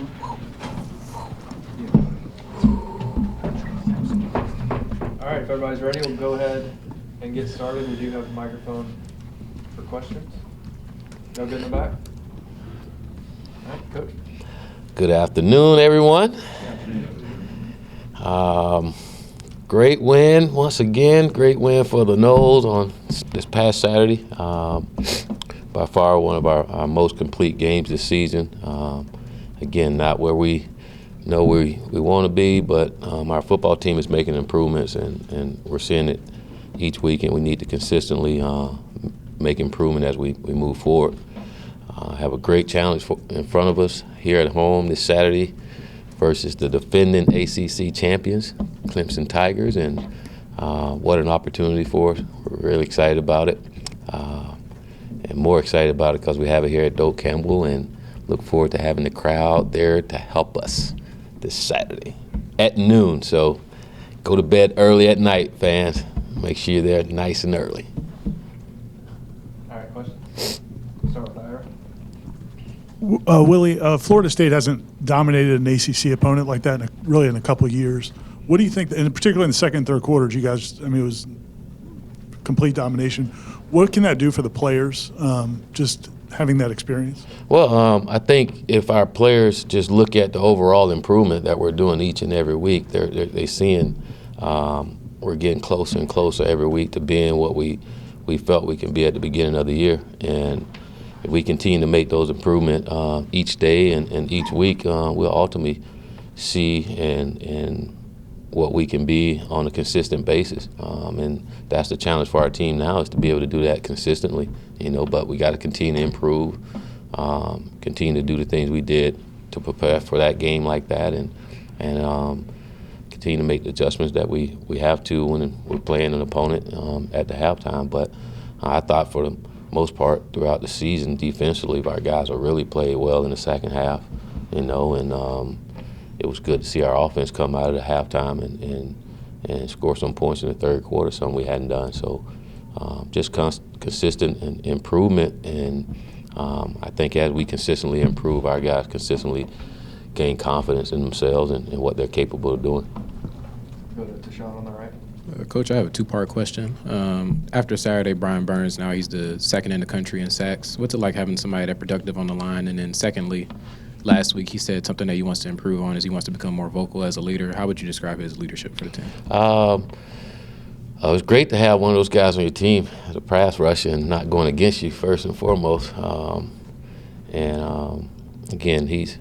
All right, if everybody's ready, we'll go ahead and get started. We do have a microphone for questions. No good in the back? All right, Coach. Good afternoon, everyone. Great win once again. Great win for the Noles on this past Saturday. By far one of our most complete games this season. Again, not where we know we want to be, but our football team is making improvements, and we're seeing it each week, and we need to consistently make improvement as we move forward. Have a great challenge in front of us here at home this Saturday versus the defending ACC champions, Clemson Tigers, and what an opportunity for us. We're really excited about it, and more excited about it because we have it here at Doak Campbell, and look forward to having the crowd there to help us this Saturday at noon. So go to bed early at night, fans. Make sure you're there nice and early. All right, questions? Start with Ira. Willie, Florida State hasn't dominated an ACC opponent like that in a couple of years. What do you think, and particularly in the second and third quarters, you guys, it was complete domination. What can that do for the players, just having that experience? Well, I think if our players just look at the overall improvement that we're doing each and every week, they're seeing we're getting closer and closer every week to being what we felt we can be at the beginning of the year. And if we continue to make those improvements each day and each week, we'll ultimately see and what we can be on a consistent basis. And that's the challenge for our team now, is to be able to do that consistently, but we got to continue to improve, continue to do the things we did to prepare for that game like that, and continue to make the adjustments that we have to when we're playing an opponent at the halftime. But I thought for the most part throughout the season, defensively, our guys have really played well in the second half, and it was good to see our offense come out of the halftime and score some points in the third quarter, something we hadn't done. So just consistent improvement, and I think as we consistently improve, our guys consistently gain confidence in themselves and what they're capable of doing. Go to Tashawn on the right. Coach, I have a two-part question. After Saturday, Brian Burns, now he's the second in the country in sacks. What's it like having somebody that productive on the line? And then secondly, last week he said something that he wants to improve on is he wants to become more vocal as a leader. How would you describe his leadership for the team? It was great to have one of those guys on your team as a pass rusher and not going against you first and foremost. Again, he's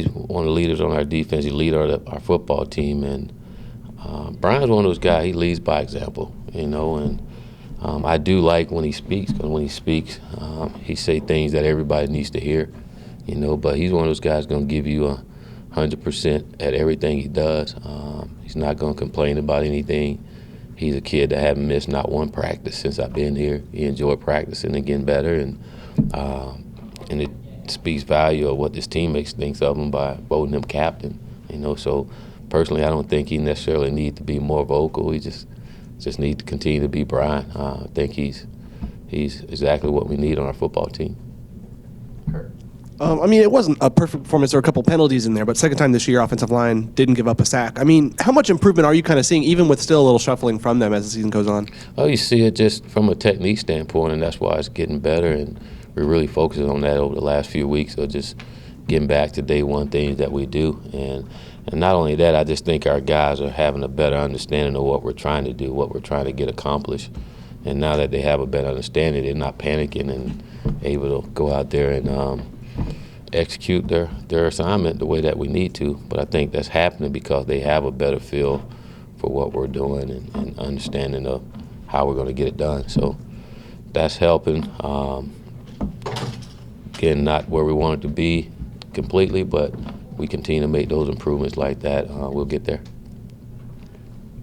one of the leaders on our defense. He leads our football team, and Brian's one of those guys. He leads by example, and I do like when he speaks, because when he speaks, he say things that everybody needs to hear, But he's one of those guys going to give you 100% at everything he does. He's not going to complain about anything. He's a kid that haven't missed not one practice since I've been here. He enjoyed practicing and getting better, and it speaks value of what this teammates thinks of him by voting him captain. So personally, I don't think he necessarily needs to be more vocal. He just needs to continue to be Brian. I think he's exactly what we need on our football team. Kurt. It wasn't a perfect performance. There were a couple penalties in there, but second time this year, offensive line didn't give up a sack. How much improvement are you kind of seeing, even with still a little shuffling from them as the season goes on? Oh, you see it just from a technique standpoint, and that's why it's getting better, and we're really focusing on that over the last few weeks of just getting back to day one things that we do. And not only that, I just think our guys are having a better understanding of what we're trying to do, what we're trying to get accomplished. And now that they have a better understanding, they're not panicking and able to go out there and execute their assignment the way that we need to. But I think that's happening because they have a better feel for what we're doing and understanding of how we're going to get it done. So that's helping. Again, not where we want it to be completely, but we continue to make those improvements like that. We'll get there.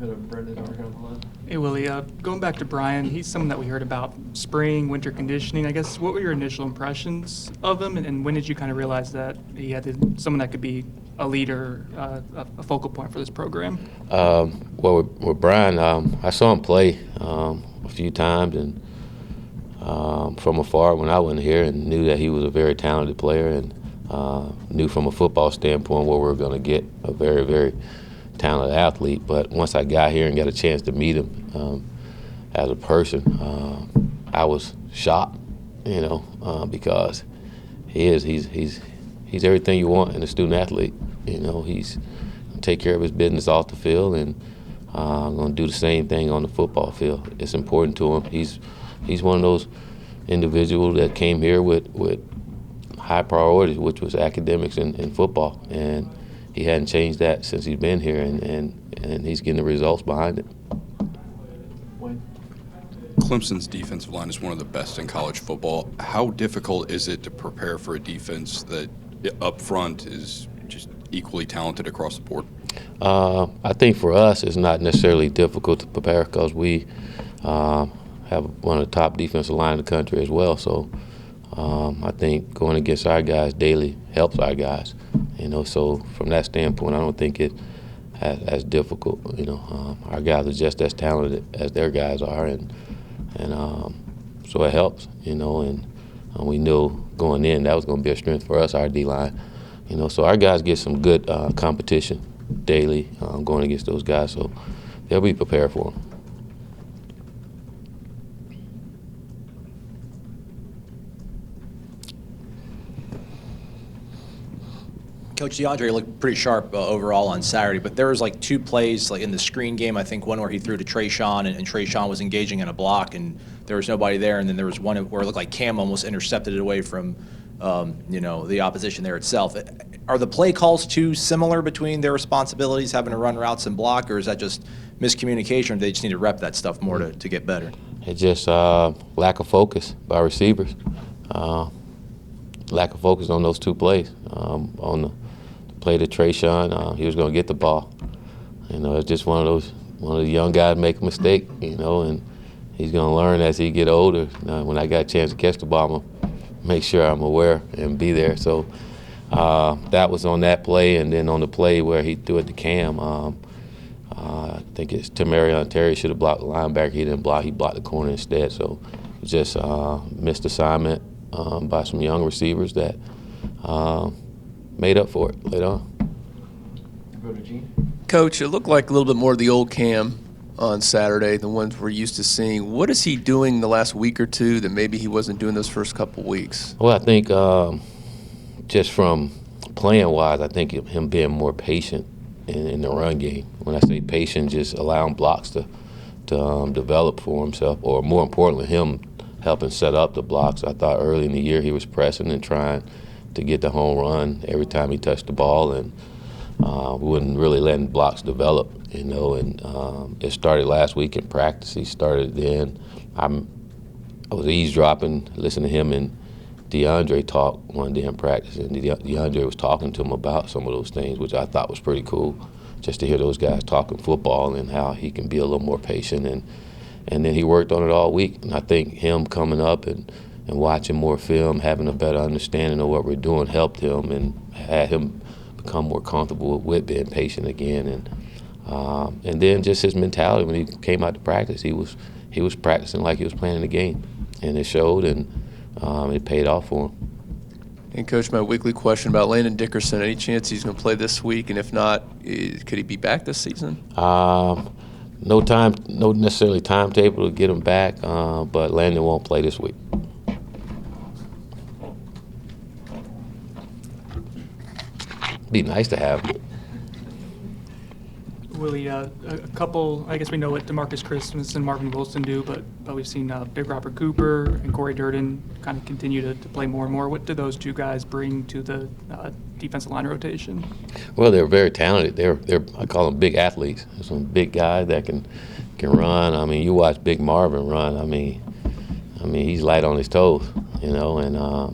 Go to Brendan over here on the left. Hey, Willie, going back to Brian, he's someone that we heard about spring, winter conditioning. I guess, what were your initial impressions of him, and when did you kind of realize that he had someone that could be a leader, a focal point for this program? Well, with Brian, I saw him play a few times, and from afar when I wasn't here, and knew that he was a very talented player, and knew from a football standpoint where we were going to get a very, very talented athlete. But once I got here and got a chance to meet him as a person, I was shocked, because he's everything you want in a student athlete. He's gonna take care of his business off the field, and going to do the same thing on the football field. It's important to him. He's one of those individuals that came here with high priorities, which was academics and football, and he hadn't changed that since he's been here, and he's getting the results behind it. Wayne? Clemson's defensive line is one of the best in college football. How difficult is it to prepare for a defense that up front is just equally talented across the board? I think for us it's not necessarily difficult to prepare because we have one of the top defensive line in the country as well. So I think going against our guys daily helps our guys. So from that standpoint, I don't think it as difficult. Our guys are just as talented as their guys are, and so it helps. And we knew going in that was going to be a strength for us, our D-line. So our guys get some good competition daily going against those guys, so they'll be prepared for them. Coach DeAndre looked pretty sharp overall on Saturday, but there was like two plays like in the screen game. I think one where he threw to Trayshawn, and Trayshawn was engaging in a block, and there was nobody there. And then there was one where it looked like Cam almost intercepted it away from, the opposition there itself. Are the play calls too similar between their responsibilities, having to run routes and block, or is that just miscommunication? Or do they just need to rep that stuff more to get better? It's just lack of focus by receivers. Lack of focus on those two plays. On the play to Trayshawn, he was going to get the ball. It's just one of the young guys make a mistake, and he's going to learn as he get older. When I got a chance to catch the ball, I'm going to make sure I'm aware and be there. So that was on that play, and then on the play where he threw it to Cam, I think it's Tamarion Terry should have blocked the linebacker. He didn't block. He blocked the corner instead. So just missed assignment by some young receivers that made up for it later on. Go to Gene. Coach, it looked like a little bit more of the old Cam on Saturday, the ones we're used to seeing. What is he doing the last week or two that maybe he wasn't doing those first couple weeks? Well, I think just from playing-wise, I think him being more patient in the run game. When I say patient, just allowing blocks to develop for himself, or more importantly, him helping set up the blocks. I thought early in the year he was pressing and trying to get the home run every time he touched the ball, and we wasn't really letting blocks develop, and it started last week in practice. He started then. I was eavesdropping, listening to him and DeAndre talk one day in practice, and DeAndre was talking to him about some of those things, which I thought was pretty cool, just to hear those guys talking football and how he can be a little more patient, and then he worked on it all week. And I think him coming up and watching more film, having a better understanding of what we're doing helped him and had him become more comfortable with being patient again. And then just his mentality when he came out to practice, he was practicing like he was playing the game, and it showed, and it paid off for him. And Coach, my weekly question about Landon Dickerson, any chance he's going to play this week? And if not, could he be back this season? No necessarily timetable to get him back, but Landon won't play this week. Be nice to have him. Willie, a couple, I guess we know what DeMarcus Christmas and Marvin Wilson do, but we've seen Big Robert Cooper and Corey Durden kind of continue to play more and more. What do those two guys bring to the defensive line rotation? Well, they're very talented. They're I call them big athletes. They're some big guys that can run. I mean, you watch Big Marvin run. I mean, he's light on his toes,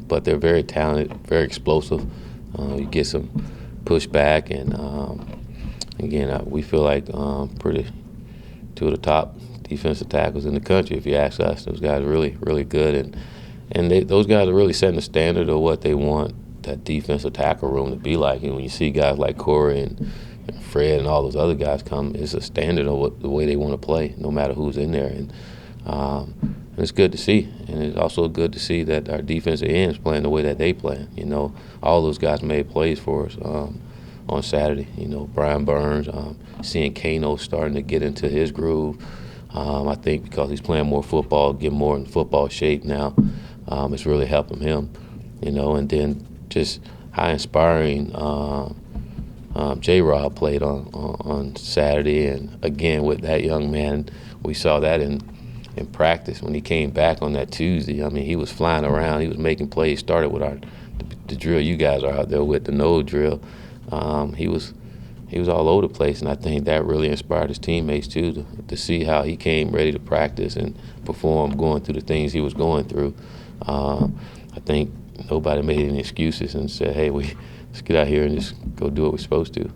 but they're very talented, very explosive. You get some pushback, and again, we feel like pretty two of the top defensive tackles in the country. If you ask us, those guys are really, really good, and those guys are really setting the standard of what they want that defensive tackle room to be like. And when you see guys like Corey and Fred and all those other guys come, it's a standard of the way they want to play, no matter who's in there. And And it's good to see, and it's also good to see that our defensive ends playing the way that they play. You know, all those guys made plays for us on Saturday. You know, Brian Burns, seeing Kano starting to get into his groove. I think because he's playing more football, getting more in football shape now, it's really helping him. You know, and then just how inspiring J-Rob played on Saturday, and again with that young man, we saw that in practice when he came back on that Tuesday. I mean, he was flying around. He was making plays. Started with the drill you guys are out there with, the nose drill. He was all over the place, and I think that really inspired his teammates too to see how he came ready to practice and perform, going through the things he was going through. I think nobody made any excuses and said, "Hey, let's get out here and just go do what we're supposed to."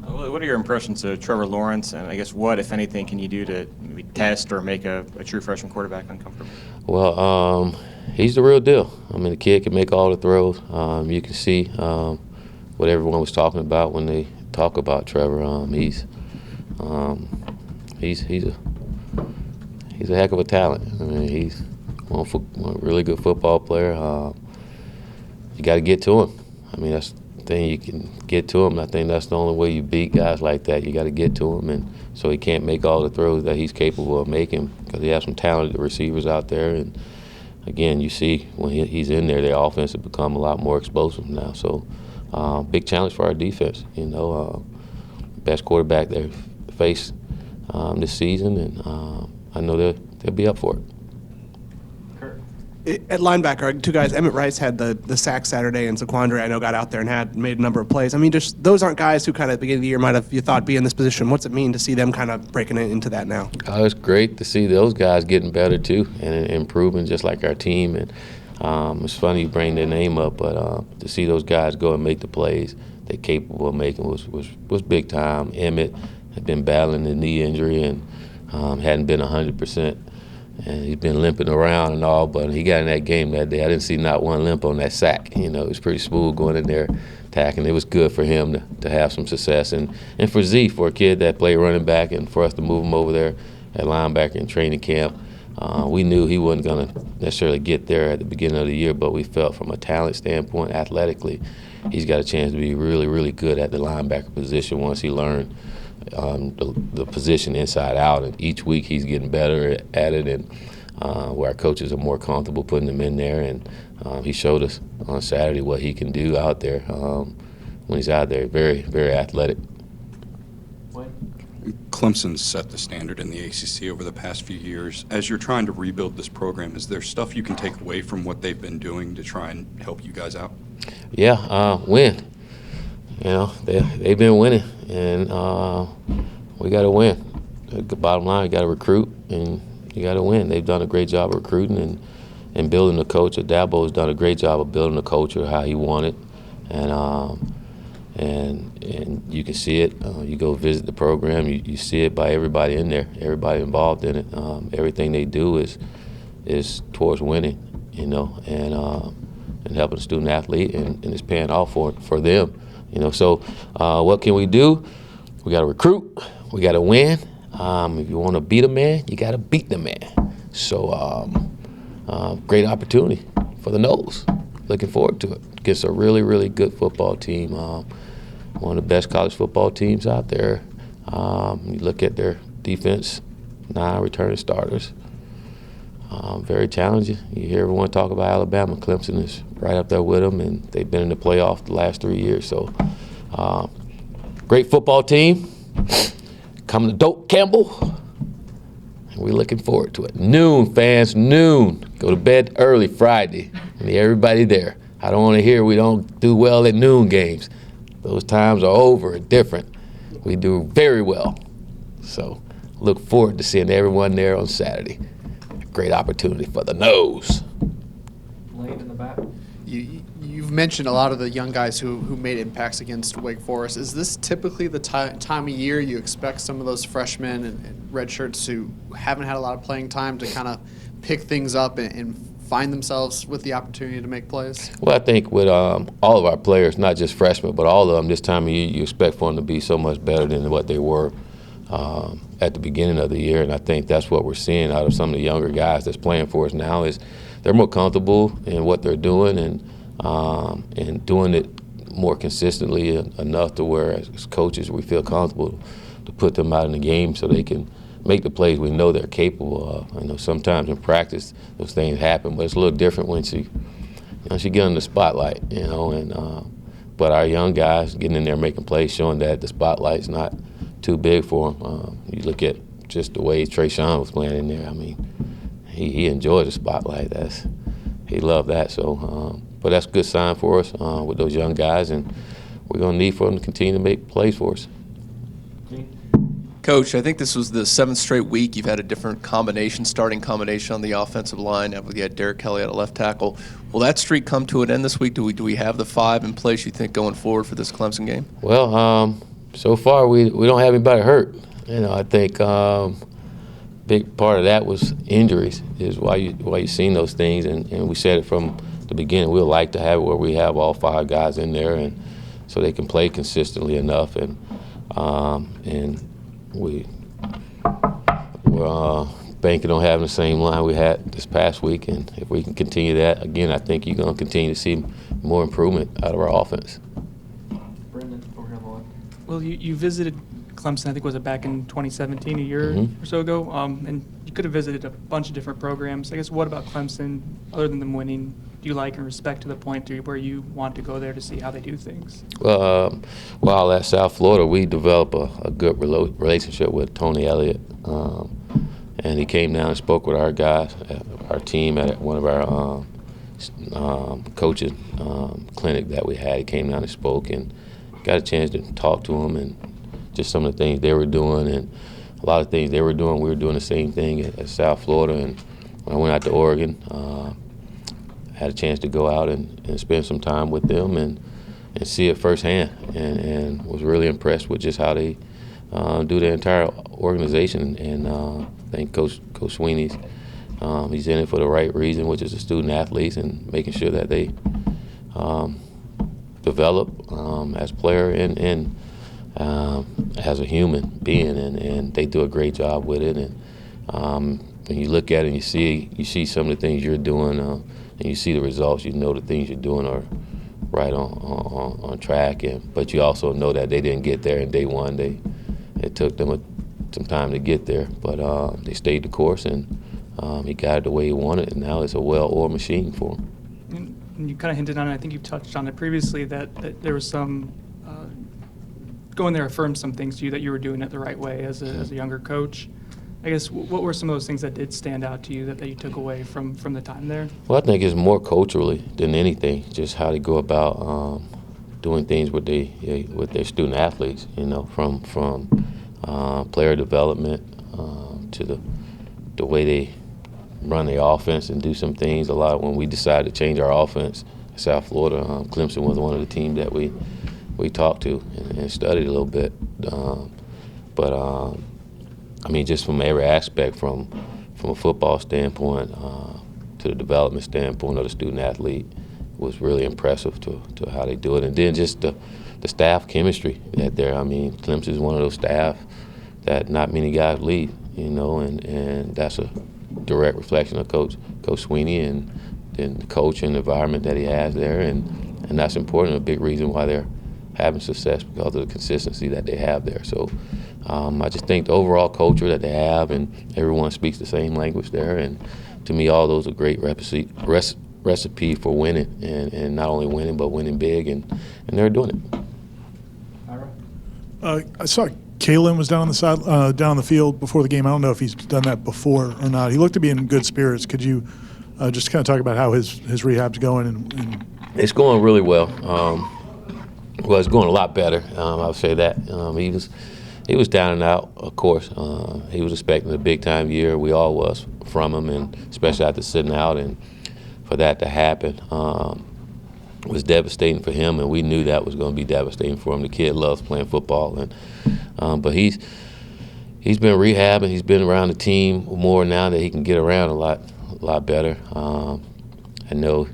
What are your impressions of Trevor Lawrence, and I guess what, if anything, can you do to maybe test or make a true freshman quarterback uncomfortable? Well, he's the real deal. I mean, the kid can make all the throws. You can see what everyone was talking about when they talk about Trevor. He's a heck of a talent. I mean, he's one really good football player. You got to get to him. I mean, that's the thing. You can get to him. I think that's the only way you beat guys like that. You got to get to him, and so he can't make all the throws that he's capable of making because he has some talented receivers out there. And again, you see when he's in there, their offense has become a lot more explosive now. So big challenge for our defense. You know, best quarterback they faced this season, and I know they'll be up for it. At linebacker, two guys, Emmett Rice had the sack Saturday, and Zaquandre, I know, got out there and made a number of plays. I mean, just those aren't guys who kind of at the beginning of the year might have, you thought, be in this position. What's it mean to see them kind of breaking into that now? It's great to see those guys getting better too and improving just like our team. And it's funny you bring their name up, but to see those guys go and make the plays they're capable of making was big time. Emmett had been battling a knee injury and hadn't been 100%. And he's been limping around and all, but he got in that game that day. I didn't see not one limp on that sack. You know, it was pretty smooth going in there, attacking. It was good for him to have some success. And for Z, for a kid that played running back, and for us to move him over there at linebacker in training camp, we knew he wasn't going to necessarily get there at the beginning of the year, but we felt from a talent standpoint, athletically, he's got a chance to be really, really good at the linebacker position once he learned the position inside out, and each week he's getting better at it, and where our coaches are more comfortable putting him in there, and he showed us on Saturday what he can do out there when he's out there. Very, very athletic. Clemson's set the standard in the ACC over the past few years. As you're trying to rebuild this program, is there stuff you can take away from what they've been doing to try and help you guys out? Yeah, win. You know, they've been winning, and we got to win. The bottom line, you got to recruit, and you got to win. They've done a great job of recruiting and building the culture. Dabo's done a great job of building the culture how he wanted, and you can see it. You go visit the program, you see it by everybody in there, everybody involved in it. Everything they do is towards winning, you know, and helping the student athlete, and it's paying off for them. You know, so what can we do? We got to recruit. We got to win. If you want to beat a man, you got to beat the man. So great opportunity for the Noles. Looking forward to it. Against a really, really good football team. One of the best college football teams out there. You look at their defense, 9 returning starters. Very challenging. You hear everyone talk about Alabama. Clemson is right up there with them, and they've been in the playoff the last 3 years. So, great football team. Coming to Doak Campbell, and we're looking forward to it. Noon, fans, noon. Go to bed early Friday. And everybody there. I don't want to hear we don't do well at noon games. Those times are over and different. We do very well. So, look forward to seeing everyone there on Saturday. Great opportunity for the Nose. Lane in the back. You've mentioned a lot of the young guys who made impacts against Wake Forest. Is this typically the time of year you expect some of those freshmen and redshirts who haven't had a lot of playing time to kind of pick things up and find themselves with the opportunity to make plays? Well, I think with all of our players, not just freshmen, but all of them this time of year, you expect for them to be so much better than what they were at the beginning of the year, and I think that's what we're seeing out of some of the younger guys that's playing for us now is they're more comfortable in what they're doing and doing it more consistently enough to where as coaches we feel comfortable to put them out in the game so they can make the plays we know they're capable of. I know sometimes in practice those things happen, but it's a little different when she get in the spotlight, but our young guys getting in there making plays, showing that the spotlight's not too big for them. You look at just the way Trayshawn was playing in there. I mean, he enjoyed the spotlight. He loved that. So, but that's a good sign for us with those young guys, and we're going to need for them to continue to make plays for us. Coach, I think this was the 7th straight week you've had a different starting combination on the offensive line. You had Derek Kelly at a left tackle. Will that streak come to an end this week? Do we have the 5 in place, you think, going forward for this Clemson game? Well, so far we don't have anybody hurt. I think big part of that was injuries is why you've seen those things, and we said it from the beginning. We'd like to have it where we have all 5 guys in there, and so they can play consistently enough, and we're banking on having the same line we had this past week, and if we can continue that, again, I think you're going to continue to see more improvement out of our offense. Brendan, over here on the left. Well, you visited Clemson, I think was it back in 2017, a year or so ago, and you could have visited a bunch of different programs. I guess what about Clemson, other than them winning, do you like and respect to the point where you want to go there to see how they do things? Well, while at South Florida, we developed a good relationship with Tony Elliott, and he came down and spoke with our guys, our team at one of our coaches clinic that we had. He came down and spoke and got a chance to talk to him and just some of the things they were doing, and a lot of things they were doing, we were doing the same thing at South Florida. And when I went out to Oregon, had a chance to go out and spend some time with them and see it firsthand, and was really impressed with just how they do the entire organization. And I think Coach Sweeney's he's in it for the right reason, which is the student athletes and making sure that they develop as a player and as a human being, and they do a great job with it. And when you look at it and you see some of the things you're doing, and you see the results, you know the things you're doing are right on track. But you also know that they didn't get there in day one. It took them some time to get there, but they stayed the course, and he got it the way he wanted, and now it's a well-oiled machine for him. And you kind of hinted on it, I think you touched on it previously, that there was some going there affirmed some things to you that you were doing it the right way as a younger coach. I guess what were some of those things that did stand out to you that you took away from the time there? Well, I think it's more culturally than anything, just how they go about doing things with their student athletes. From player development to the way they run their offense and do some things. A lot when we decided to change our offense in South Florida, Clemson was one of the teams that we talked to and studied a little bit. I mean, just from every aspect, from a football standpoint to the development standpoint of the student athlete, was really impressive to how they do it. And then just the staff chemistry that there. I mean, Clemson is one of those staff that not many guys leave, and that's a direct reflection of Coach Sweeney and the coach and the environment that he has there, and that's important, a big reason why they're having success because of the consistency that they have there. So I just think the overall culture that they have, and everyone speaks the same language there, and to me all those are great recipe for winning, and not only winning but winning big, and they're doing it. I saw Kalen was down on the side, down on the field before the game. I don't know if he's done that before or not. He looked to be in good spirits. Could you just kind of talk about how his rehab's going? And It's going really well. Well, it's going a lot better. I would say that he was down and out, of course. He was expecting a big time year. We all was from him, and especially after sitting out, and for that to happen was devastating for him, and we knew that was going to be devastating for him. The kid loves playing football, and but he's been rehabbing. He's been around the team more now that he can get around a lot better. I know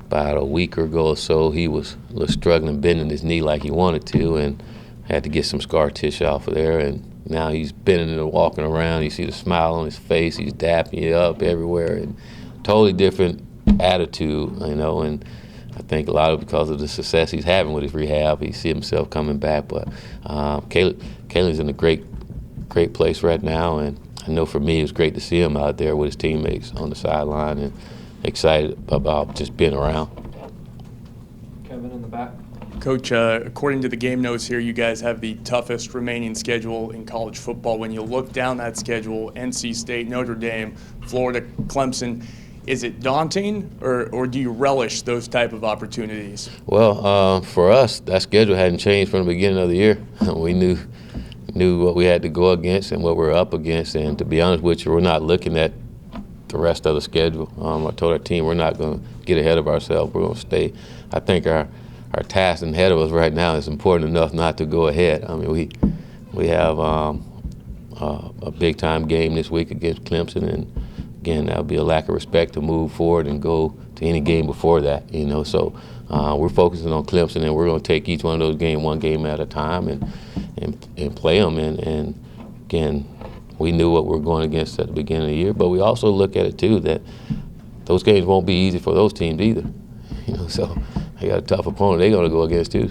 about a week ago or so he was struggling bending his knee like he wanted to, and had to get some scar tissue off of there, and now he's bending and walking around. You see the smile on his face. He's dapping you up everywhere, and totally different attitude, you know. And I think a lot of because of the success he's having with his rehab, he see himself coming back. But Kalen's in a great place right now, and I know for me it was great to see him out there with his teammates on the sideline, and excited about just being around. Kevin in the back. Coach, according to the game notes here, you guys have the toughest remaining schedule in college football. When you look down that schedule, NC State, Notre Dame, Florida, Clemson, is it daunting, or do you relish those type of opportunities? Well, for us, that schedule hadn't changed from the beginning of the year. We knew what we had to go against and what we're up against, and to be honest with you, we're not looking at the rest of the schedule. I told our team we're not going to get ahead of ourselves. We're going to stay. I think our task ahead of us right now is important enough not to go ahead. I mean, we have a big-time game this week against Clemson, and again, that would be a lack of respect to move forward and go to any game before that, you know. So we're focusing on Clemson, and we're going to take each one of those games one game at a time and play them. And again, we knew what we were going against at the beginning of the year, but we also look at it too that those games won't be easy for those teams either, you know. So they got a tough opponent they're going to go against too.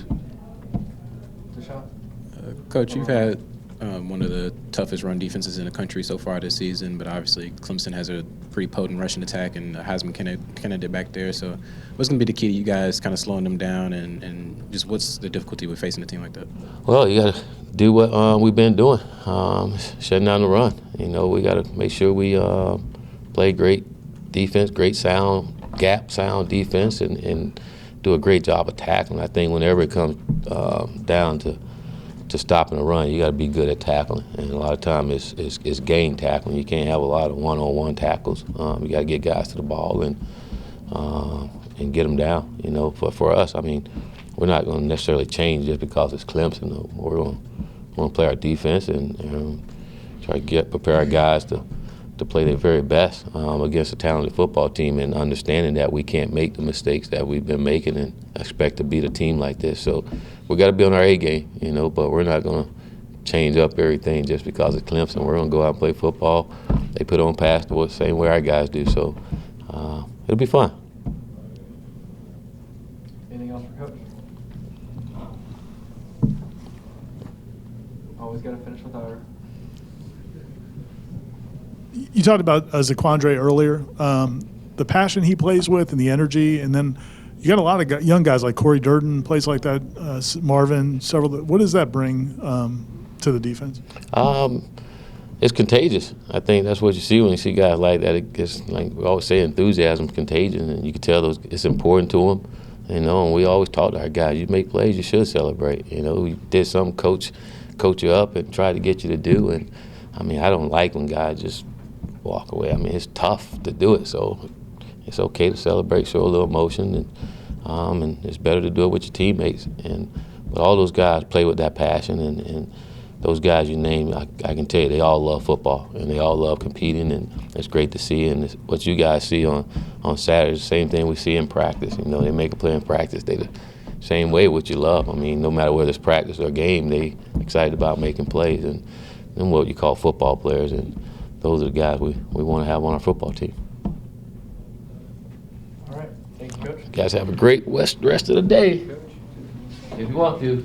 Coach, you've had one of the toughest run defenses in the country so far this season, but obviously Clemson has a pretty potent rushing attack and a Heisman candidate back there. So what's going to be the key to you guys kind of slowing them down, and just what's the difficulty with facing a team like that? Well, you got to do what we've been doing, shutting down the run. You know, we got to make sure we play great defense, great sound, gap sound defense, and do a great job of tackling. I think whenever it comes down to stopping the run, you got to be good at tackling, and a lot of times it's game tackling. You can't have a lot of one-on-one tackles. You got to get guys to the ball and get them down. You know, for us, I mean, we're not going to necessarily change just because it's Clemson. We're going to play our defense and try to prepare our guys to play their very best against a talented football team, and understanding that we can't make the mistakes that we've been making and expect to beat a team like this. So we got to be on our A game, you know, but we're not going to change up everything just because it's Clemson. We're going to go out and play football. They put on pass the same way our guys do, so it'll be fun. Anything else for Coach? Always got to finish with our. You talked about Zaquandre earlier, the passion he plays with and the energy, and then you got a lot of young guys like Corey Durden, plays like that, Marvin, several. What does that bring to the defense? It's contagious. I think that's what you see when you see guys like that. It gets, like we always say, enthusiasm's contagious, and you can tell it's important to them. You know, and we always talk to our guys, you make plays, you should celebrate. You know, we did something, coach you up and try to get you to do. And I mean, I don't like when guys just walk away. I mean, it's tough to do it, so it's okay to celebrate, show a little emotion, and it's better to do it with your teammates. But all those guys play with that passion, and those guys you name, I can tell you, they all love football, and they all love competing, and it's great to see. And what you guys see on Saturday is the same thing we see in practice. You know, they make a play in practice. They the same way what you love. I mean, no matter whether it's practice or game, they excited about making plays, and what you call football players, and those are the guys we want to have on our football team. All right. Thank you, Coach. You guys have a great rest of the day, if you want to.